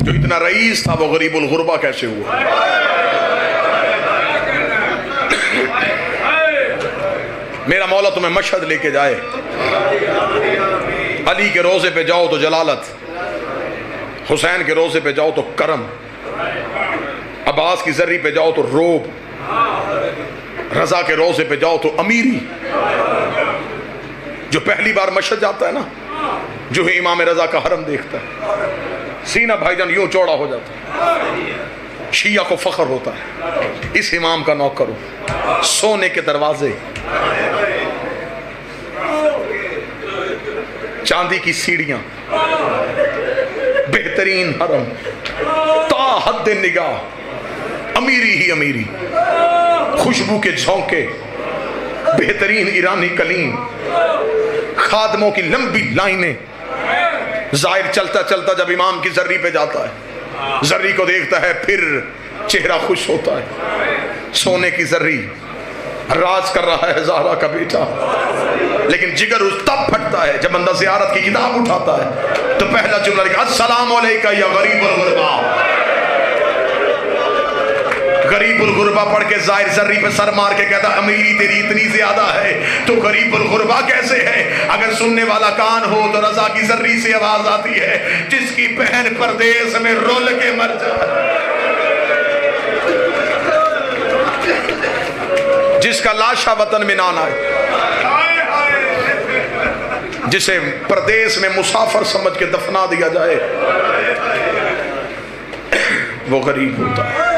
جو اتنا رئیس تھا وہ غریب الغربا کیسے ہوا؟ میرا مولا تمہیں مشہد لے کے جائے، علی کے روزے پہ جاؤ تو جلالت، حسین کے روزے پہ جاؤ تو کرم، عباس کی زری پہ جاؤ تو روب، رضا کے روزے پہ جاؤ تو امیری۔ جو پہلی بار مشہد جاتا ہے نا، جو ہی امام رضا کا حرم دیکھتا ہے، سینہ بھائی جان یوں چوڑا ہو جاتا ہے، شیعہ کو فخر ہوتا ہے اس امام کا نوکر ہو۔ سونے کے دروازے، چاندی کی سیڑھیاں، بہترین حرم، تا حد نگاہ امیری ہی امیری، خوشبو کے جھونکے، بہترین ایرانی کلیم، خادموں کی لمبی لائنیں۔ ظاہر چلتا چلتا جب امام کی زری پہ جاتا ہے، زری کو دیکھتا ہے پھر چہرہ خوش ہوتا ہے۔ سونے کی زری راز کر رہا ہے زہرا کا بیٹا، لیکن جگر اس تب پھٹتا ہے جب بندہ زیارت کی کتاب اٹھاتا ہے تو پہلا جملہ لکھا السلام علیکہ یا غریب الغربا۔ غریب الغربا پڑھ کے ظاہر زری پہ سر مار کے کہتا امیری تیری اتنی زیادہ ہے تو غریب الغربا کیسے ہے؟ اگر سننے والا کان ہو تو رضا کی زری سے آواز آتی ہے جس کی بہن پردیس میں رول کے مر جائے، جس کا لاشا وطن میں نہ آئے، جسے پردیس میں مسافر سمجھ کے دفنا دیا جائے، وہ غریب ہوتا ہے۔